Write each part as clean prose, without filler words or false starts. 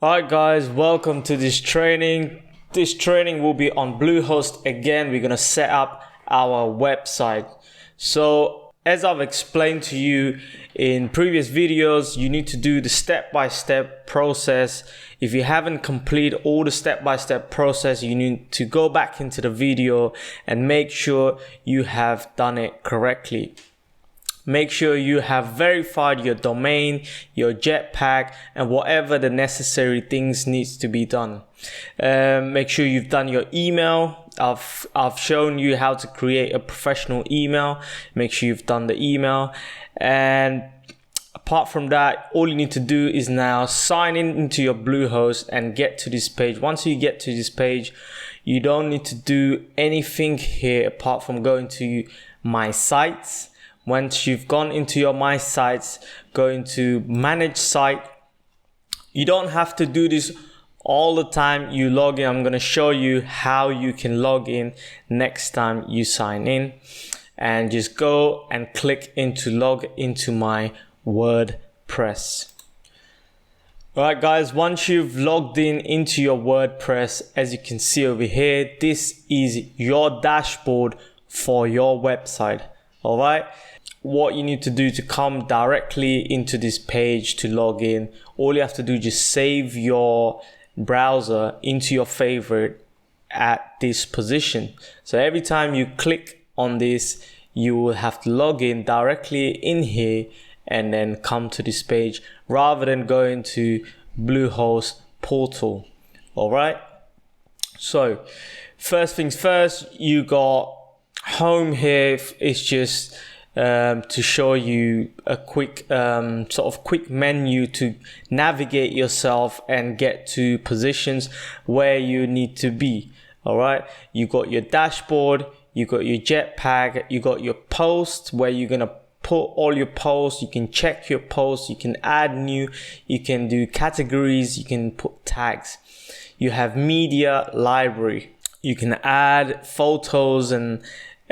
Alright guys, welcome to this training. This training will be on Bluehost. Again, we're going to set up our website. So as I've explained to you in previous videos, you need to do the step-by-step process. If you haven't completed all the step-by-step process, you need to go back into the video and make sure you have done it correctly. Make sure you have verified your domain, your jetpack, and whatever the necessary things needs to be done. Make sure you've done your email. I've shown you how to create a professional email. Make sure you've done the email. And apart from that, all you need to do is now sign in into your Bluehost and get to this page. Once you get to this page, you don't need to do anything here apart from going to My Sites. Once you've gone into your My Sites, go into Manage Site. You don't have to do this all the time you log in. I'm going to show you how you can log in next time you sign in. And just go and click into log into my WordPress. Alright guys, once you've logged in into your WordPress, as you can see over here, this is your dashboard for your website. Alright, what you need to do to come directly into this page to log in, all you have to do is just save your browser into your favorite at this position. So every time you click on this, you will have to log in directly in here and then come to this page rather than going to Bluehost portal. Alright, so first things first, you got home here. It's just to show you a quick quick menu to navigate yourself and get to positions where you need to be. All right, you got your dashboard, you got your jetpack, you got your posts where you're gonna put all your posts. You can check your posts, you can add new, you can do categories, you can put tags. You have media library, you can add photos and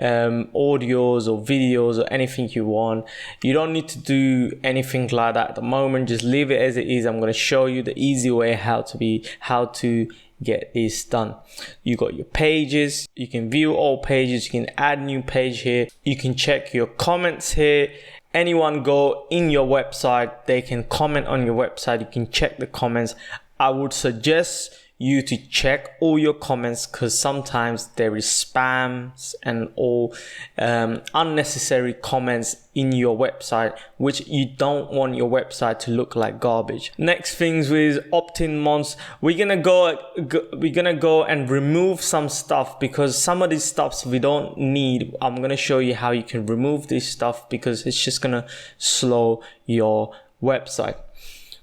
audios or videos or anything you want. You don't need to do anything like that at the moment. Just leave it as it is. I'm going to show you the easy way how to get this done. You got your pages. You can view all pages. You can add new page here. You can check your comments here. Anyone go in your website, they can comment on your website. You can check the comments. I would suggest you to check all your comments because sometimes there is spams and all unnecessary comments in your website, which you don't want your website to look like garbage. Next things with opt-in months, we're gonna go and remove some stuff because some of these stuffs we don't need. I'm gonna show you how you can remove this stuff because it's just gonna slow your website.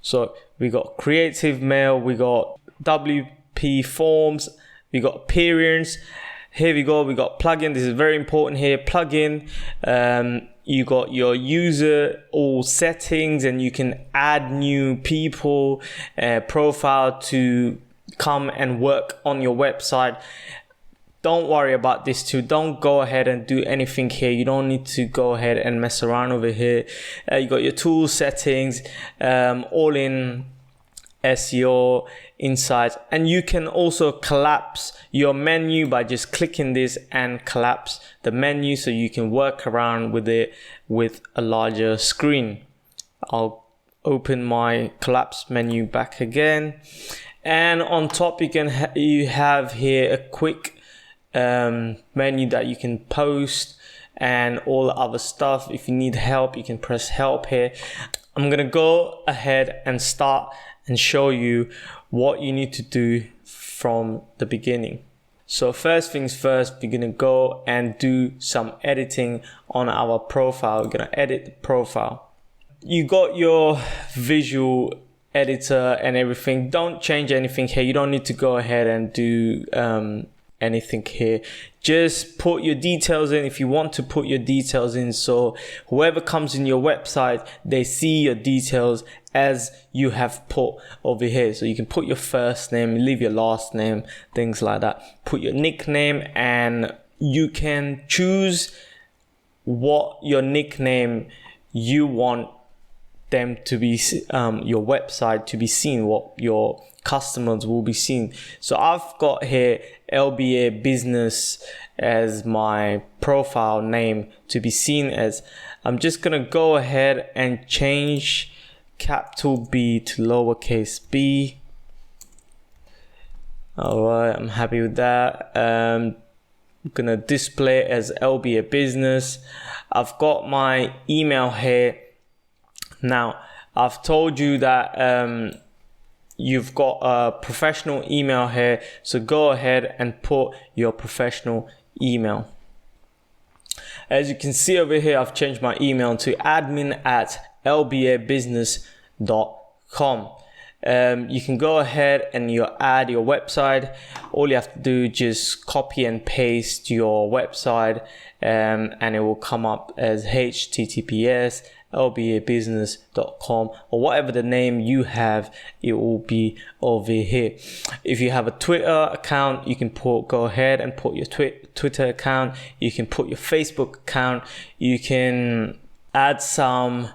So we got creative mail, we got WP forms, we got appearance. Here we go, we got plugin. This is very important here. Plugin, you got your user all settings and you can add new people, profile to come and work on your website. Don't worry about this too. Don't go ahead and do anything here. You don't need to go ahead and mess around over here. You got your tool settings, all in SEO insights, and you can also collapse your menu by just clicking this and collapse the menu so you can work around with it with a larger screen. I'll open my collapse menu back again, and on top you have here a quick menu that you can post and all the other stuff. If you need help, you can press help here. I'm gonna go ahead and start and show you what you need to do from the beginning. So first things first, we're gonna go and do some editing on our profile. We're gonna edit the profile. You got your visual editor and everything. Don't change anything here. You don't need to go ahead and do anything here. Just put your details in if you want to put your details in, so whoever comes in your website, they see your details as you have put over here. So you can put your first name, leave your last name, things like that. Put your nickname, and you can choose what your nickname you want them to be your website to be seen, what your customers will be seeing. So I've got here LBA Business as my profile name to be seen as. I'm just gonna go ahead and change capital B to lowercase b. All right, I'm happy with that. I'm gonna display it as LBA Business. I've got my email here. Now, I've told you that you've got a professional email here, so go ahead and put your professional email. As you can see over here, I've changed my email to admin@lbabusiness.com. You can go ahead and you add your website. All you have to do is just copy and paste your website, and it will come up as https://lbabusiness.com, or whatever the name you have, it will be over here. If you have a Twitter account, you can go ahead and put your Twitter account. You can put your Facebook account. You can add some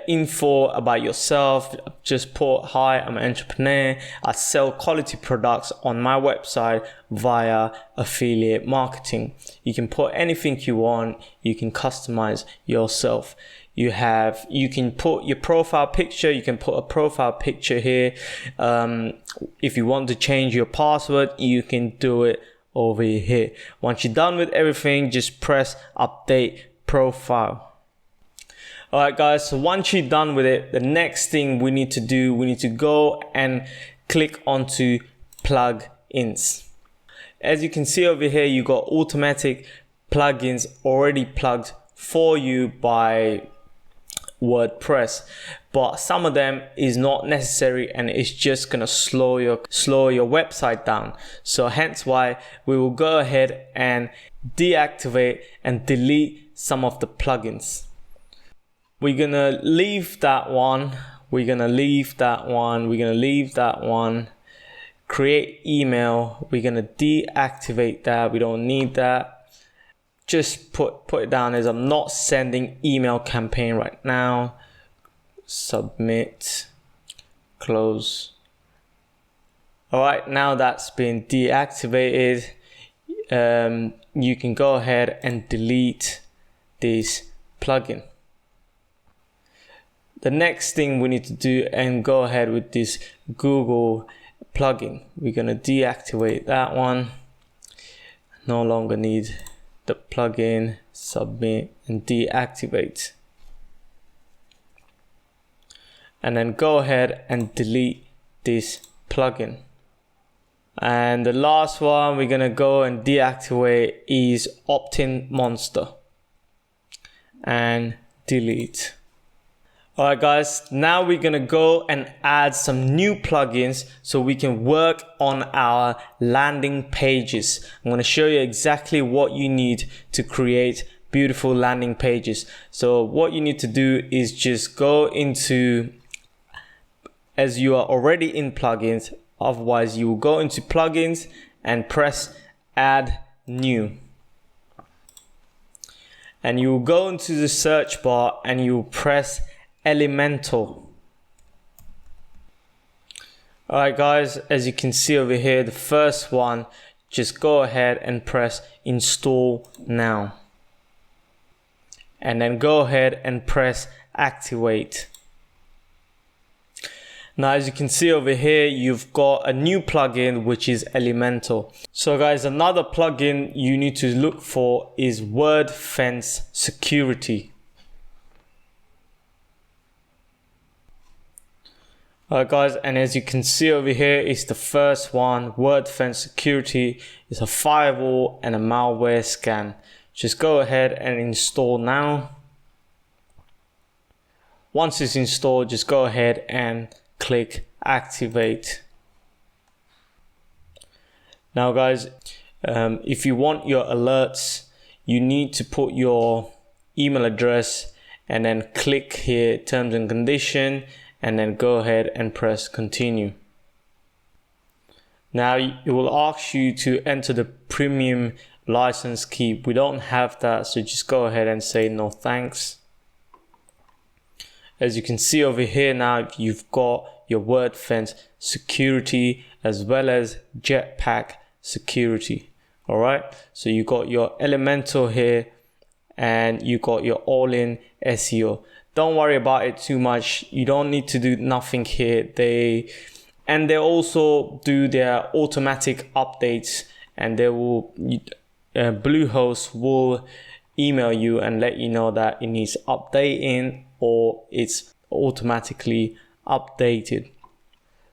info about yourself. Just put, hi, I'm an entrepreneur. I sell quality products on my website via affiliate marketing. You can put anything you want. You can customize yourself. You can put your profile picture. You can put a profile picture here. If you want to change your password, you can do it over here. Once you're done with everything, just press update profile. All right, guys, so once you're done with it, the next thing we need to do, we need to go and click onto plugins. As you can see over here, you got automatic plugins already plugged for you by WordPress, but some of them is not necessary, and it's just gonna slow your website down. So hence why we will go ahead and deactivate and delete some of the plugins. We're gonna leave that one. We're gonna leave that one. We're gonna leave that one. Create email. We're gonna deactivate that. We don't need that. Just put it down as I'm not sending email campaign right now. Submit. Close. All right, now that's been deactivated. You can go ahead and delete this plugin. The next thing we need to do and go ahead with this Google plugin. We're gonna deactivate that one. No longer need the plugin. Submit and deactivate. And then go ahead and delete this plugin. And the last one we're gonna go and deactivate is Opt-in Monster. And delete. All right, guys, now we're gonna go and add some new plugins so we can work on our landing pages. I'm gonna show you exactly what you need to create beautiful landing pages. So what you need to do is just go into, as you are already in plugins, otherwise you will go into plugins and press add new. And you will go into the search bar and you will press Elementor. All right, guys, as you can see over here, the first one, just go ahead and press install now. And then go ahead and press activate. Now, as you can see over here, you've got a new plugin, which is Elementor. So guys, another plugin you need to look for is Word Fence Security. Alright, guys, and as you can see over here, it's the first one. Word Fence Security is a firewall and a malware scan. Just go ahead and install now. Once it's installed, just go ahead and click activate. Now guys, if you want your alerts, you need to put your email address and then click here terms and condition, and then go ahead and press continue. Now it will ask you to enter the premium license key. We don't have that, so just go ahead and say no thanks. as you can see over here now, you've got your WordFence security as well as Jetpack security. All right, so you got your Elementor here and you got your all-in SEO. Don't worry about it too much. You don't need to do nothing here. They also do their automatic updates, and they will Bluehost will email you and let you know that it needs updating or it's automatically updated.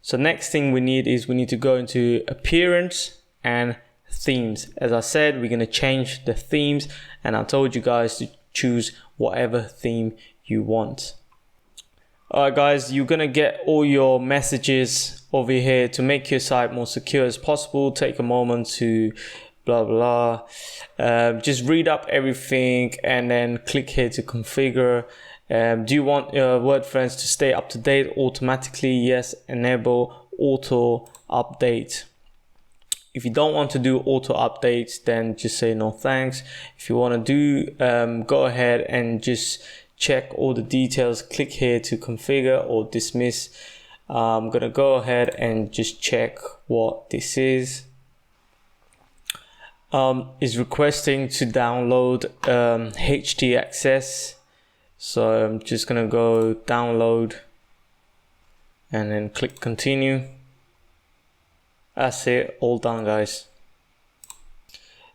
So next thing we need to go into appearance and themes. As I said, we're going to change the themes, and I told you guys to choose whatever theme you want. Alright guys, you're going to get all your messages over here. To make your site more secure as possible, take a moment to just read up everything and then click here to configure. Do you want your WordFence to stay up to date automatically? Yes, enable auto update. If you don't want to do auto updates, then just say no thanks. If you want to do, go ahead and just check all the details. Click here to configure or dismiss. I'm gonna go ahead and just check what this is. Is requesting to download HD access. So I'm just gonna go download and then click continue. That's it, all done guys.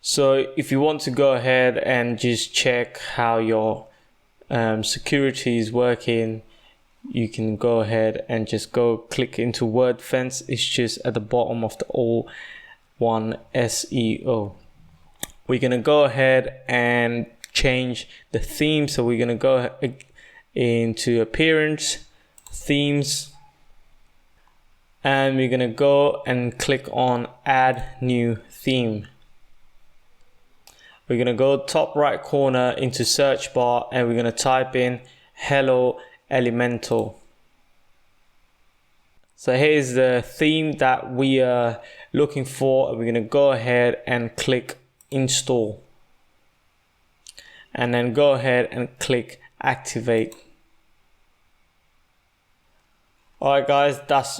So if you want to go ahead and just check how your security is working, you can go ahead and just go click into WordFence. It's just at the bottom of the all one SEO. We're gonna go ahead and change the theme. So we're gonna go into appearance, themes, and we're gonna go and click on add new theme. We're gonna go top right corner into search bar and we're gonna type in Hello Elementor. So here's the theme that we are looking for. We're gonna go ahead and click install and then go ahead and click activate. Alright guys,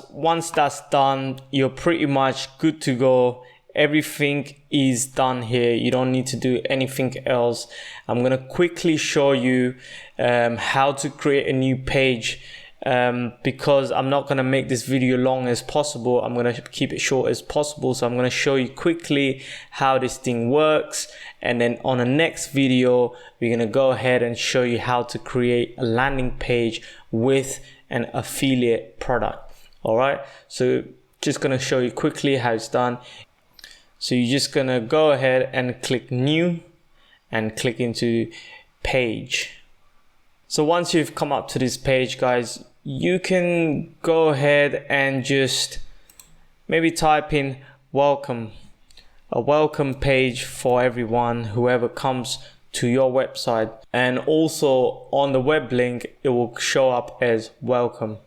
once that's done, you're pretty much good to go. Everything is done here. You don't need to do anything else. I'm gonna quickly show you how to create a new page, because I'm not gonna make this video long as possible. I'm gonna keep it short as possible. So I'm gonna show you quickly how this thing works, and then on the next video we're gonna go ahead and show you how to create a landing page with an affiliate product. All right, so just gonna show you quickly how it's done. So you're just gonna go ahead and click new and click into page. So once you've come up to this page guys, you can go ahead and just maybe type in welcome, a welcome page for everyone, whoever comes to your website, and also on the web link it will show up as welcome.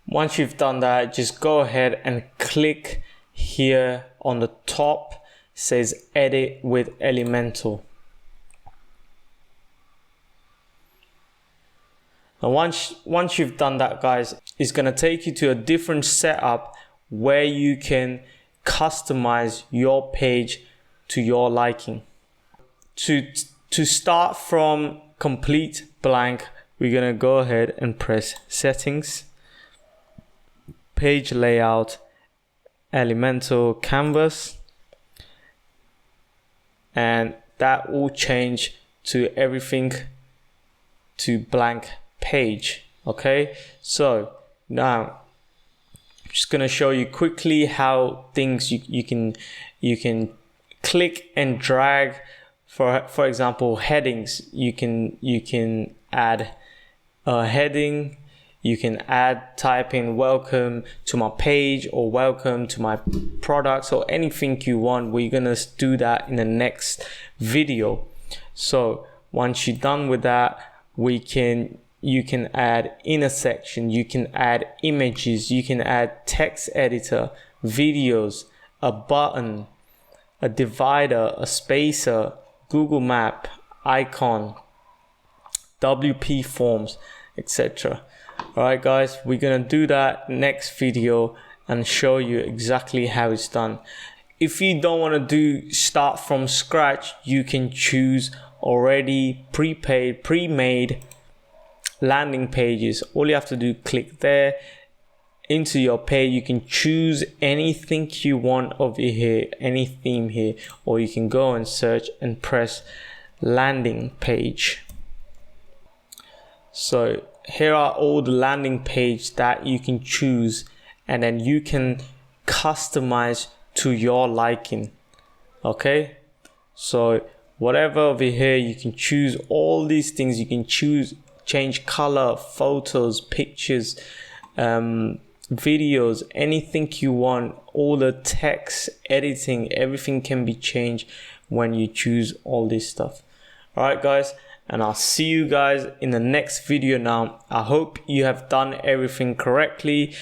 Once you've done that, just go ahead and click here on the top. It says edit with Elementor. Now once you've done that guys, it's going to take you to a different setup where you can customize your page to your liking. To start from complete blank, we're going to go ahead and press settings, page layout, Elementor canvas, and that will change to everything to blank page. Okay, so now I'm just going to show you quickly how things you can click and drag. For example, headings, you can add a heading. You can type in welcome to my page or welcome to my products or anything you want. We're gonna do that in the next video. So once you're done with that, you can add inner section, you can add images, you can add text editor, videos, a button, a divider, a spacer, Google map, icon, WP forms, etc. Alright guys, we're gonna do that next video and show you exactly how it's done. If you don't want to start from scratch, you can choose already pre-made landing pages. All you have to do, click there into your page. You can choose anything you want over here, any theme here, or you can go and search and press landing page. So here are all the landing page that you can choose, and then you can customize to your liking. Okay, so whatever over here, you can choose all these things. You can change color, photos, pictures, videos, anything you want. All the text, editing, everything can be changed when you choose all this stuff. All right guys, and I'll see you guys in the next video. Now I hope you have done everything correctly.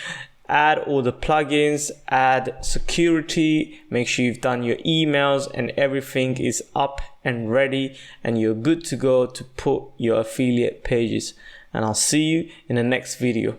Add all the plugins, add security, make sure you've done your emails, and everything is up and ready, and you're good to go to put your affiliate pages. And I'll see you in the next video.